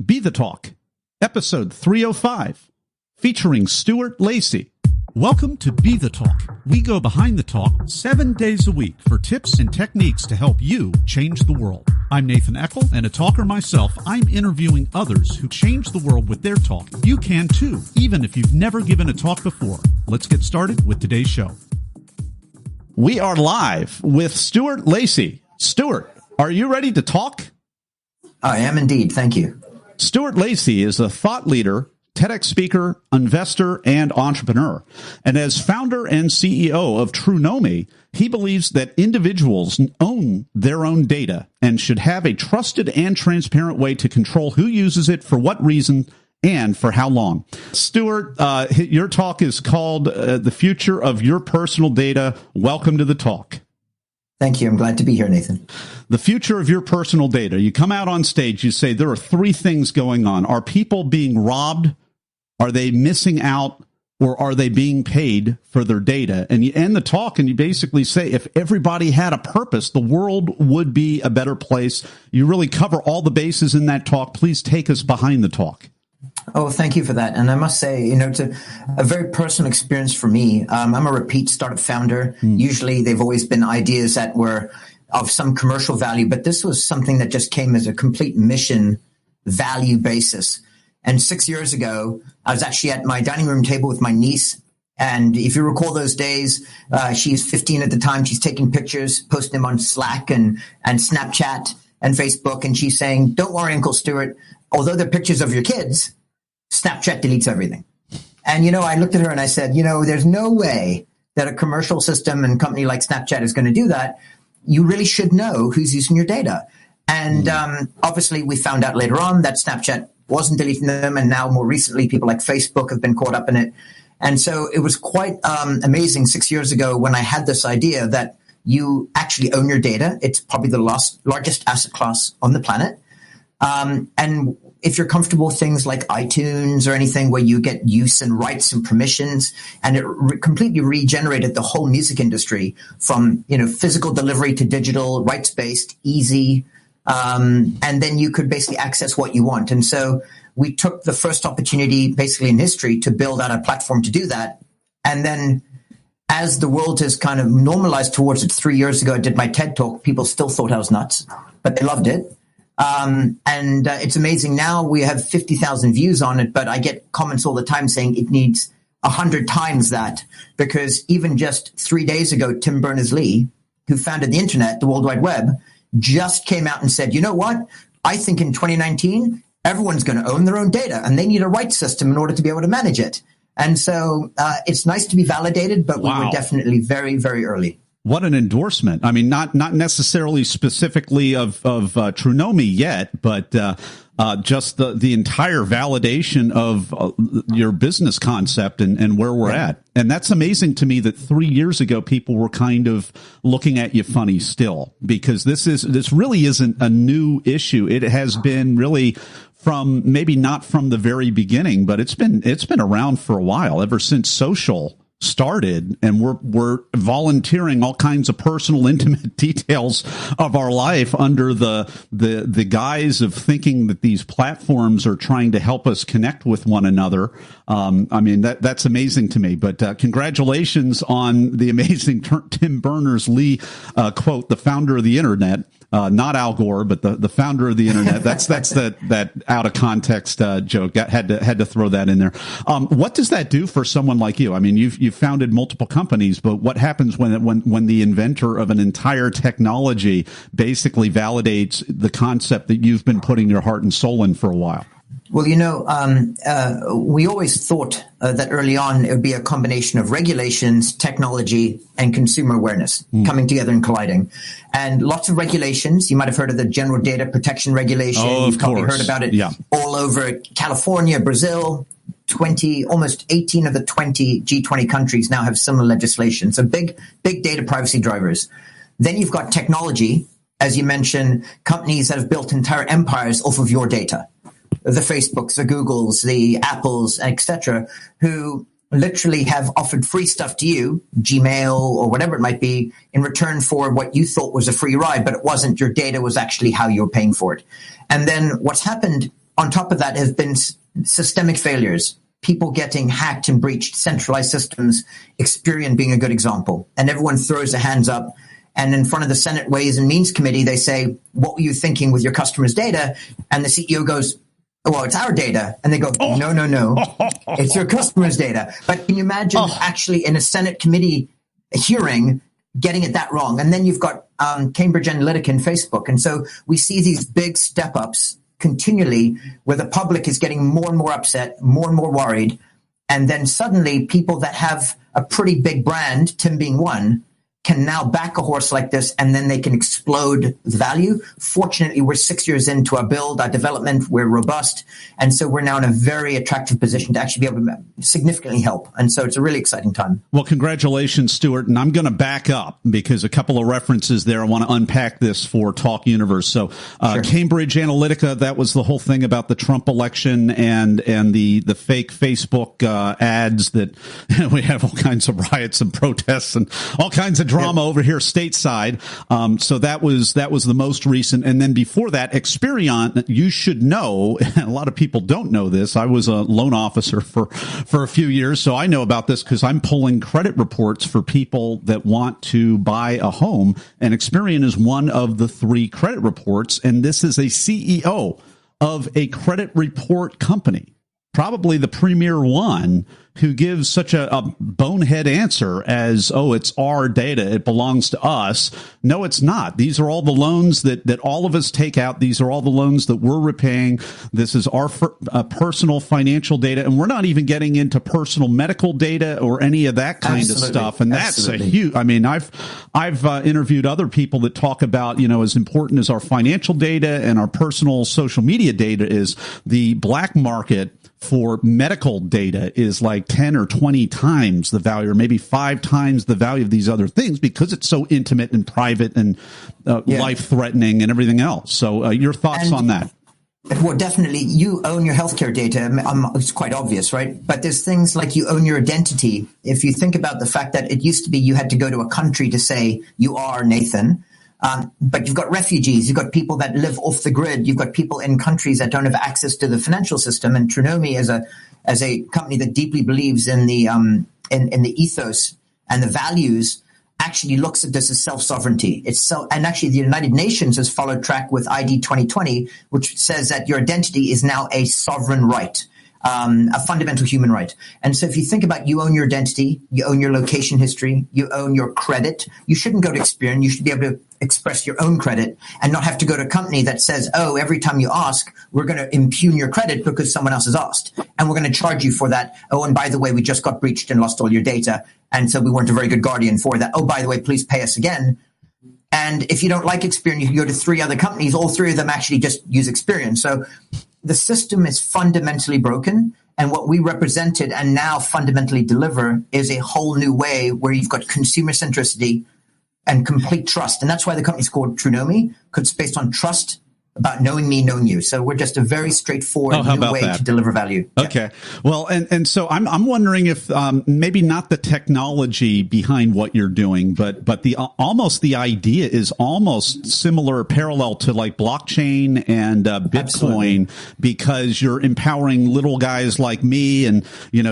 BeTheTalk, episode 305, featuring Stuart Lacey. Welcome to BeTheTalk. We go behind the talk 7 days a week for tips and techniques to help you change the world. I'm Nathan Eckel, and a talker myself. I'm interviewing others who change the world with their talk. You can too, even if you've never given a talk before. Let's get started with today's show. We are live with Stuart Lacey. Stuart, are you ready to talk? I am indeed. Thank you. Stuart Lacey is a thought leader, TEDx speaker, investor, and entrepreneur. And as founder and CEO of Trunomi, he believes that individuals own their own data and should have a trusted and transparent way to control who uses it, for what reason, and for how long. Stuart, your talk is called The Future of Your Personal Data. Welcome to the talk. Thank you. I'm glad to be here, Nathan. The future of your personal data. You come out on stage, you say there are three things going on. Are people being robbed? Are they missing out? Or are they being paid for their data? And you end the talk and you basically say, if everybody had a purpose, the world would be a better place. You really cover all the bases in that talk. Please take us behind the talk. Oh, thank you for that. And I must say, it's a very personal experience for me. I'm a repeat startup founder. Usually they've always been ideas that were of some commercial value, but this was something that just came as a complete mission value basis. And 6 years ago, I was actually at my dining room table with my niece. And if you recall those days, she's 15 at the time. She's taking pictures, posting them on Slack and Snapchat and Facebook. And she's saying, "Don't worry, Uncle Stuart, although they're pictures of your kids, Snapchat deletes everything." And, I looked at her and I said, there's no way that a commercial system and company like Snapchat is going to do that. You really should know who's using your data. And obviously, we found out later on that Snapchat wasn't deleting them. And now more recently, people like Facebook have been caught up in it. And so it was quite amazing 6 years ago when I had this idea that you actually own your data. It's probably the largest asset class on the planet. And if you're comfortable with things like iTunes or anything where you get use and rights and permissions, and it completely regenerated the whole music industry from, physical delivery to digital, rights-based, easy. And then you could basically access what you want. And so we took the first opportunity basically in history to build out a platform to do that. And then as the world has kind of normalized towards it, 3 years ago, I did my TED talk. People still thought I was nuts, but they loved it. And it's amazing. Now we have 50,000 views on it, but I get comments all the time saying it needs 100 times that, because even just 3 days ago, Tim Berners-Lee, who founded the internet, the World Wide Web, just came out and said, you know what? I think in 2019, everyone's going to own their own data and they need a rights system in order to be able to manage it. And so it's nice to be validated, but we were definitely very, very early. What an endorsement. I mean, not necessarily specifically of Trunomi yet, but just the entire validation of your business concept and where we're at. And that's amazing to me that 3 years ago, people were kind of looking at you funny still, because this really isn't a new issue. It has been really from maybe not from the very beginning, but it's been around for a while, ever since social started, and we're volunteering all kinds of personal, intimate details of our life under the guise of thinking that these platforms are trying to help us connect with one another. I mean, that's amazing to me. But congratulations on the amazing Tim Berners-Lee quote, the founder of the internet. Not Al Gore, but the founder of the internet. That's that out of context joke. Had to throw that in there. What does that do for someone like you? I mean, you've founded multiple companies, but what happens when the inventor of an entire technology basically validates the concept that you've been putting your heart and soul in for a while? Well, we always thought that early on it would be a combination of regulations, technology, and consumer awareness coming together and colliding. And lots of regulations. You might have heard of the General Data Protection Regulation. Oh, You've probably heard about it all over California, Brazil. Almost 18 of the 20 G20 countries now have similar legislation. So big data privacy drivers. Then you've got technology, as you mentioned, companies that have built entire empires off of your data. The Facebooks, the Googles, the Apples, etc., who literally have offered free stuff to you, Gmail or whatever it might be, in return for what you thought was a free ride, but it wasn't. Your data was actually how you were paying for it. And then what's happened on top of that have been systemic failures. People getting hacked and breached, centralized systems, Experian being a good example. And everyone throws their hands up. And in front of the Senate Ways and Means Committee, they say, what were you thinking with your customers' data? And the CEO goes, well, it's our data. And they go, no, it's your customers' data. But can you imagine actually in a Senate committee hearing getting it that wrong? And then you've got Cambridge Analytica and Facebook. And so we see these big step-ups continually where the public is getting more and more upset, more and more worried. And then suddenly people that have a pretty big brand, Tim being one, can now back a horse like this, and then they can explode the value. Fortunately, we're 6 years into our build, our development, we're robust. And so we're now in a very attractive position to actually be able to significantly help. And so it's a really exciting time. Well, congratulations, Stuart. And I'm going to back up because a couple of references there. I want to unpack this for Talk Universe. So sure. Cambridge Analytica, that was the whole thing about the Trump election and the fake Facebook ads that we have all kinds of riots and protests and all kinds of drama over here stateside. So that was the most recent. And then before that, Experian, you should know, and a lot of people don't know this. I was a loan officer for a few years, so I know about this because I'm pulling credit reports for people that want to buy a home. And Experian is one of the 3 credit reports. And this is a CEO of a credit report company, probably the premier one, who gives such a bonehead answer as, it's our data, it belongs to us. No, it's not. These are all the loans that all of us take out. These are all the loans that we're repaying. This is our personal financial data, and we're not even getting into personal medical data or any of that kind of stuff. And that's a huge, I mean, I've interviewed other people that talk about, as important as our financial data and our personal social media data is, the black market for medical data is like 10 or 20 times the value, or maybe 5 times the value of these other things, because it's so intimate and private and life-threatening and everything else. So your thoughts on that? Well, definitely, you own your healthcare data. It's quite obvious, right? But there's things like you own your identity. If you think about the fact that it used to be you had to go to a country to say you are Nathan. But you've got refugees, you've got people that live off the grid, you've got people in countries that don't have access to the financial system. And Trunomi, as a company that deeply believes in the ethos and the values, actually looks at this as self-sovereignty. And actually the United Nations has followed track with ID 2020, which says that your identity is now a sovereign right. A fundamental human right. And so if you think about, you own your identity, you own your location history, you own your credit, you shouldn't go to Experian. You should be able to express your own credit and not have to go to a company that says, every time you ask, we're going to impugn your credit because someone else has asked. And we're going to charge you for that. And by the way, we just got breached and lost all your data. And so we weren't a very good guardian for that. By the way, please pay us again. And if you don't like Experian, you can go to 3 other companies. All 3 of them actually just use Experian. So the system is fundamentally broken. And what we represented and now fundamentally deliver is a whole new way where you've got consumer centricity and complete trust. And that's why the company's called Trunomi, because it's based on trust about knowing me, knowing you. So we're just a very straightforward new way to deliver value. Okay. Yeah. Well, and so I'm wondering if maybe not the technology behind what you're doing, but the almost the idea is almost similar, parallel to like blockchain and Bitcoin. Absolutely. Because you're empowering little guys like me and,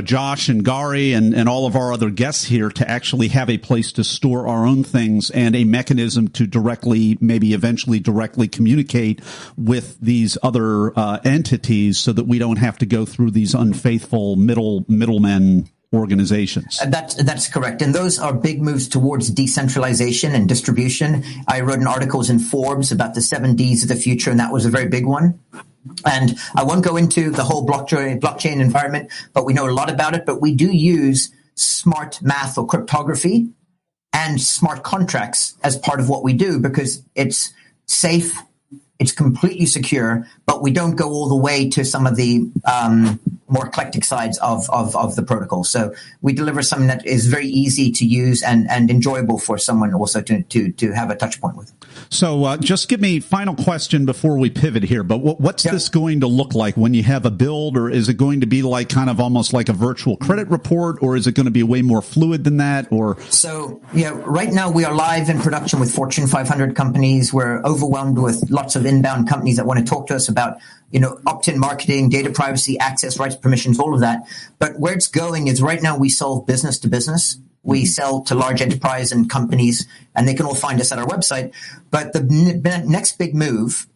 Josh and Gary and all of our other guests here to actually have a place to store our own things and a mechanism to eventually directly communicate with these other entities, so that we don't have to go through these unfaithful middlemen organizations. That's correct. And those are big moves towards decentralization and distribution. I wrote an article in Forbes about the 7 Ds of the future, and that was a very big one. And I won't go into the whole blockchain environment, but we know a lot about it. But we do use smart math or cryptography and smart contracts as part of what we do, because it's safe, it's completely secure, but we don't go all the way to some of the more eclectic sides of the protocol. So we deliver something that is very easy to use and enjoyable for someone also to have a touch point with. So just give me final question before we pivot here. But what's this going to look like when you have a build, or is it going to be like kind of almost like a virtual credit report, or is it going to be way more fluid than that? Or so, right now we are live in production with Fortune 500 companies. We're overwhelmed with lots of inbound companies that want to talk to us about, opt-in marketing, data privacy, access rights, permissions, all of that. But where it's going is right now we solve business to business. We sell to large enterprise and companies, and they can all find us at our website. But the next big move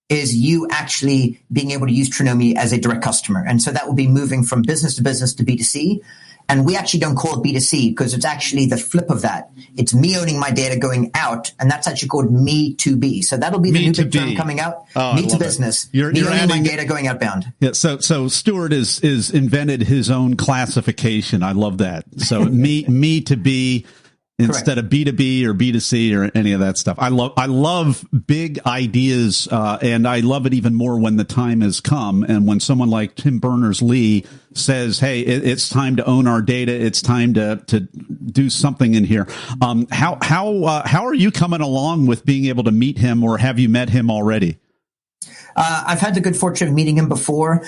is you actually being able to use Trunomi as a direct customer. And so that will be moving from business to business to B2C. And we actually don't call it B2C because it's actually the flip of that. It's me owning my data going out, and that's actually called me to B. So that'll be the new big term coming out. Me to business. You're owning my data going outbound. Yeah. So Stuart is invented his own classification. I love that. So me to B. Instead of B2B or B2C or any of that stuff. I love big ideas, and I love it even more when the time has come. And when someone like Tim Berners-Lee says, hey, it's time to own our data. It's time to do something in here. How are you coming along with being able to meet him, or have you met him already? I've had the good fortune of meeting him before.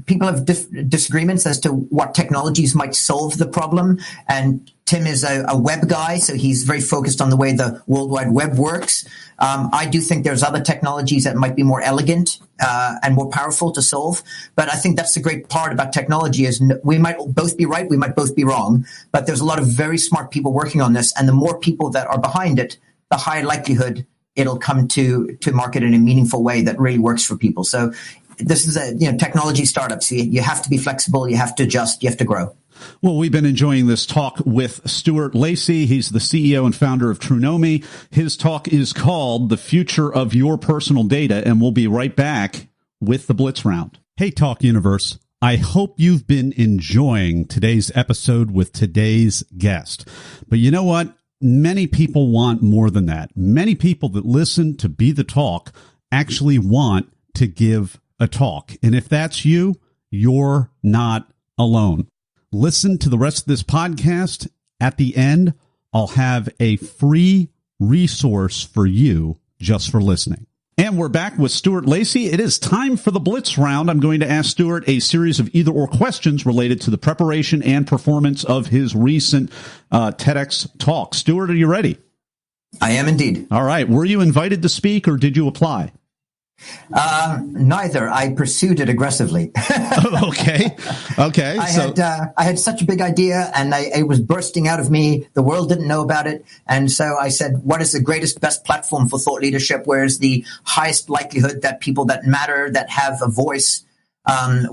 People have disagreements as to what technologies might solve the problem. And Tim is a web guy, so he's very focused on the way the World Wide Web works. I do think there's other technologies that might be more elegant and more powerful to solve. But I think that's the great part about technology is we might both be right, we might both be wrong. But there's a lot of very smart people working on this. And the more people that are behind it, the higher likelihood it'll come to market in a meaningful way that really works for people. So this is technology startups. You have to be flexible. You have to adjust. You have to grow. Well, we've been enjoying this talk with Stuart Lacey. He's the CEO and founder of Trunomi. His talk is called The Future of Your Personal Data, and we'll be right back with the Blitz Round. Hey, Talk Universe. I hope you've been enjoying today's episode with today's guest. But you know what? Many people want more than that. Many people that listen to Be the Talk actually want to give a talk. And if that's you, you're not alone. Listen to the rest of this podcast. At the end, I'll have a free resource for you just for listening. And we're back with Stuart Lacey. It is time for the Blitz Round. I'm going to ask Stuart a series of either-or questions related to the preparation and performance of his recent TEDx talk. Stuart, are you ready? I am indeed. All right. Were you invited to speak, or did you apply? Neither. I pursued it aggressively. Okay. I had such a big idea, and it was bursting out of me. The world didn't know about it. And so I said, what is the greatest, best platform for thought leadership? Where is the highest likelihood that people that matter, that have a voice,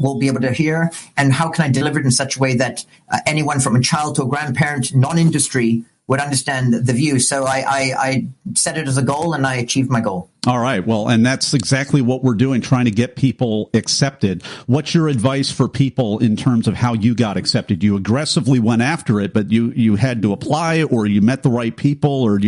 will be able to hear? And how can I deliver it in such a way that anyone from a child to a grandparent, non-industry, would understand the view? So I set it as a goal, and I achieved my goal. All right. Well, and that's exactly what we're doing, trying to get people accepted. What's your advice for people in terms of how you got accepted? You aggressively went after it, but you had to apply, or you met the right people, or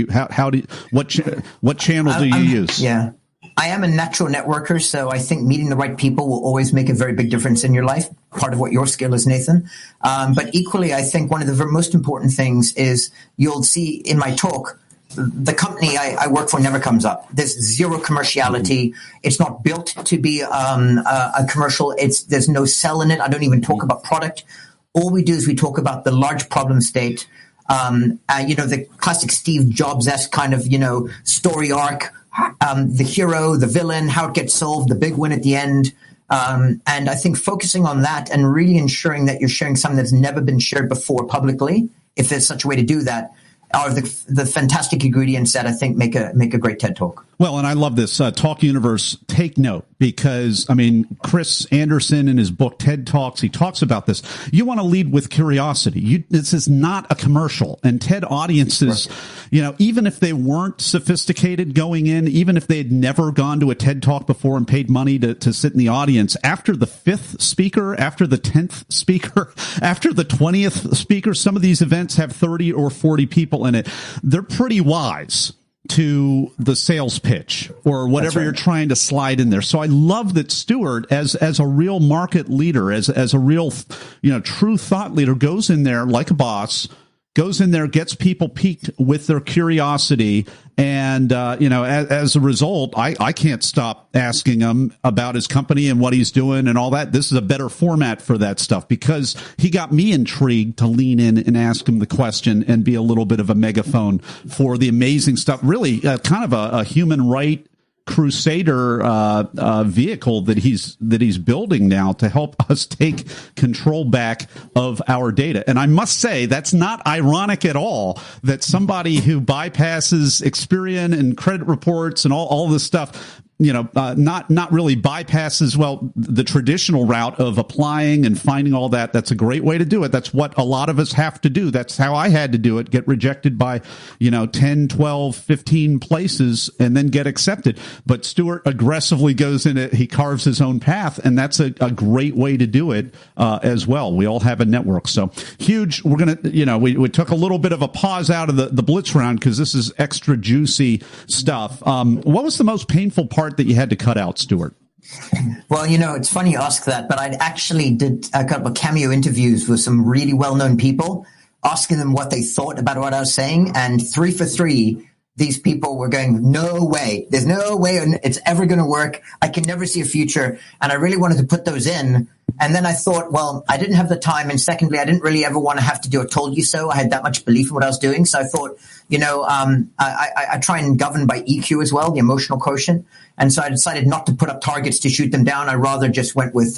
what channel do you use? Yeah. I am a natural networker, so I think meeting the right people will always make a very big difference in your life. Part of what your skill is, Nathan. But equally, I think one of the most important things is you'll see in my talk, the company I work for never comes up. There's zero commerciality. It's not built to be a commercial. There's no sell in it. I don't even talk about product. All we do is we talk about the large problem state. The classic Steve Jobs-esque kind of, story arc. The hero, the villain, how it gets solved, the big win at the end. And I think focusing on that and really ensuring that you're sharing something that's never been shared before publicly, if there's such a way to do that, are the fantastic ingredients that I think make a great TED Talk. Well, and I love this. Talk Universe, take note, because, Chris Anderson in his book, TED Talks, he talks about this. You want to lead with curiosity. This is not a commercial. And TED audiences, even if they weren't sophisticated going in, even if they had never gone to a TED Talk before and paid money to sit in the audience, after the 5th speaker, after the 10th speaker, after the 20th speaker, some of these events have 30 or 40 people in it. They're pretty wise to the sales pitch or whatever you're trying to slide in there. So I love that Stuart, as a real market leader, as a real, true thought leader, goes in there like a boss, goes in there, gets people piqued with their curiosity. And, as a result, I can't stop asking him about his company and what he's doing and all that. This is a better format for that stuff because he got me intrigued to lean in and ask him the question and be a little bit of a megaphone for the amazing stuff. Really kind of a human right crusader vehicle that he's building now to help us take control back of our data. And I must say that's not ironic at all that somebody who bypasses Experian and credit reports and all this stuff, not really bypasses, the traditional route of applying and finding all that. That's a great way to do it. That's what a lot of us have to do. That's how I had to do it, get rejected by, 10, 12, 15 places and then get accepted. But Stuart aggressively goes in it. He carves his own path. And that's a great way to do it as well. We all have a network. So huge. We're going to, we took a little bit of a pause out of the blitz round because this is extra juicy stuff. What was the most painful part that you had to cut out, Stuart? Well, it's funny you ask that, but I actually did a couple of cameo interviews with some really well-known people, asking them what they thought about what I was saying. And 3 for 3, these people were going, no way. There's no way it's ever going to work. I can never see a future. And I really wanted to put those in. And then I thought, well, I didn't have the time. And secondly, I didn't really ever want to have to do a told you so. I had that much belief in what I was doing. So I thought, I try and govern by EQ as well, the emotional quotient. And so I decided not to put up targets to shoot them down. I rather just went with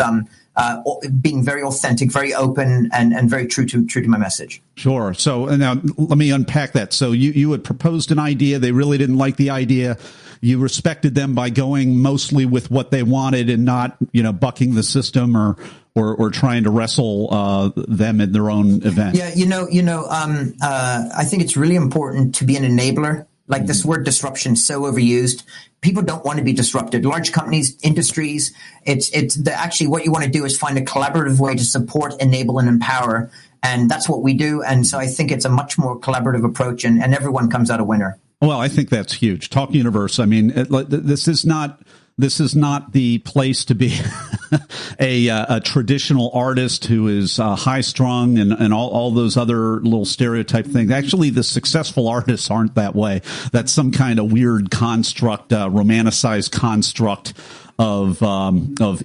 being very authentic, very open, and very true to my message. Sure. So now let me unpack that. So you had proposed an idea. They really didn't like the idea. You respected them by going mostly with what they wanted and not, bucking the system or trying to wrestle them in their own event. Yeah, I think it's really important to be an enabler. Like this word disruption is so overused. People don't want to be disrupted. Large companies, industries, actually what you want to do is find a collaborative way to support, enable, and empower. And that's what we do. And so I think it's a much more collaborative approach and everyone comes out a winner. Well, I think that's huge. Talk Universe. I mean, this is not the place to be a traditional artist who is high strung and all those other little stereotype things. Actually, the successful artists aren't that way. That's some kind of weird construct, romanticized construct of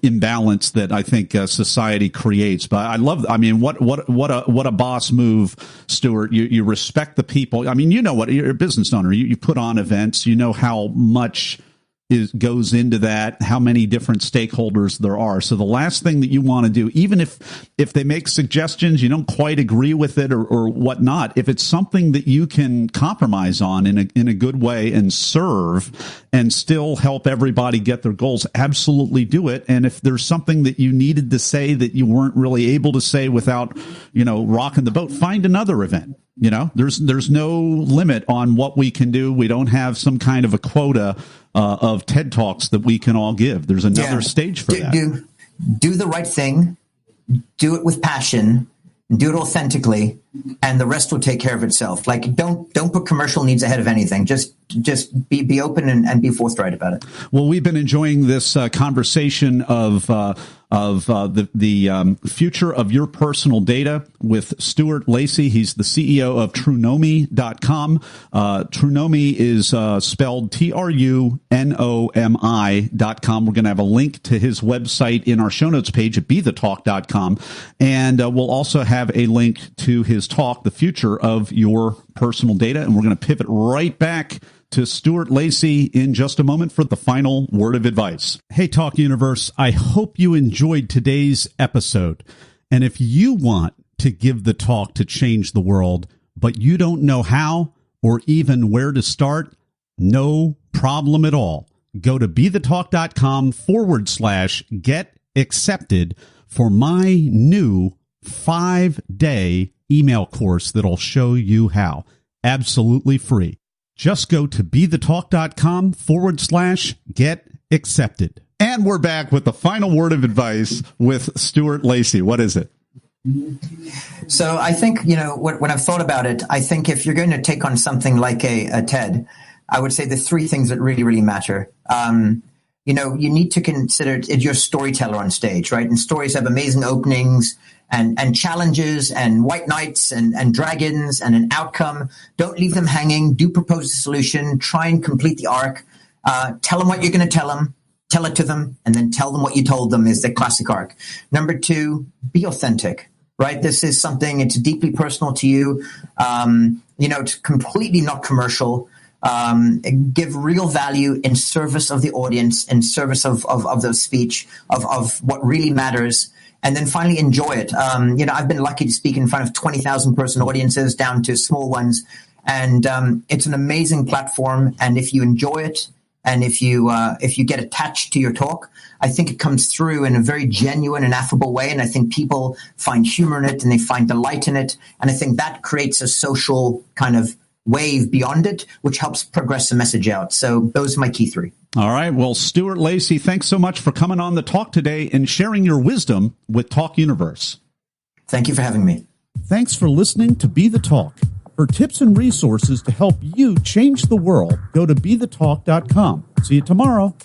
imbalance that I think society creates. But I love. I mean, what a boss move, Stuart. You respect the people. I mean, what you're a business owner. You put on events. You know how much goes into that, how many different stakeholders there are. So the last thing that you want to do, even if they make suggestions, you don't quite agree with it or whatnot, if it's something that you can compromise on in a good way and serve and still help everybody get their goals, absolutely do it. And if there's something that you needed to say that you weren't really able to say without, rocking the boat, find another event. There's no limit on what we can do. We don't have some kind of a quota of TED Talks that we can all give. There's another stage for that. Do the right thing, do it with passion, do it authentically, and the rest will take care of itself. Like don't put commercial needs ahead of anything. Just be open and be forthright about it. Well, we've been enjoying this conversation of the future of your personal data with Stuart Lacey. He's the CEO of Trunomi.com. Trunomi is spelled TRUNOMI.com. We're going to have a link to his website in our show notes page at BeTheTalk.com. And we'll also have a link to his talk, The Future of Your Personal Data. And we're going to pivot right back to Stuart Lacey in just a moment for the final word of advice. Hey, Talk Universe, I hope you enjoyed today's episode. And if you want to give the talk to change the world, but you don't know how or even where to start, no problem at all. Go to BeTheTalk.com/get accepted for my new 5-day email course that'll show you how. Absolutely free. Just go to BeTheTalk.com/get accepted. And we're back with the final word of advice with Stuart Lacey. What is it? So I think, when I've thought about it, I think if you're going to take on something like a TED, I would say the 3 things that really, really matter. you need to consider you're a storyteller on stage, right? And stories have amazing openings and challenges and white knights and dragons and an outcome. Don't leave them hanging. Do propose a solution. Try and complete the arc. Tell them what you're going to tell them. Tell it to them, and then tell them what you told them is the classic arc. Number 2, be authentic, right? This is something, it's deeply personal to you. It's completely not commercial. Give real value in service of the audience, in service of the speech, of what really matters. And then finally, enjoy it. I've been lucky to speak in front of 20,000 person audiences down to small ones. And it's an amazing platform. And if you enjoy it, and if you get attached to your talk, I think it comes through in a very genuine and affable way. And I think people find humor in it and they find delight in it. And I think that creates a social kind of wave beyond it, which helps progress the message out. So those are my key 3. All right. Well, Stuart Lacey, thanks so much for coming on the talk today and sharing your wisdom with Talk Universe. Thank you for having me. Thanks for listening to Be the Talk. For tips and resources to help you change the world, go to BeTheTalk.com. See you tomorrow.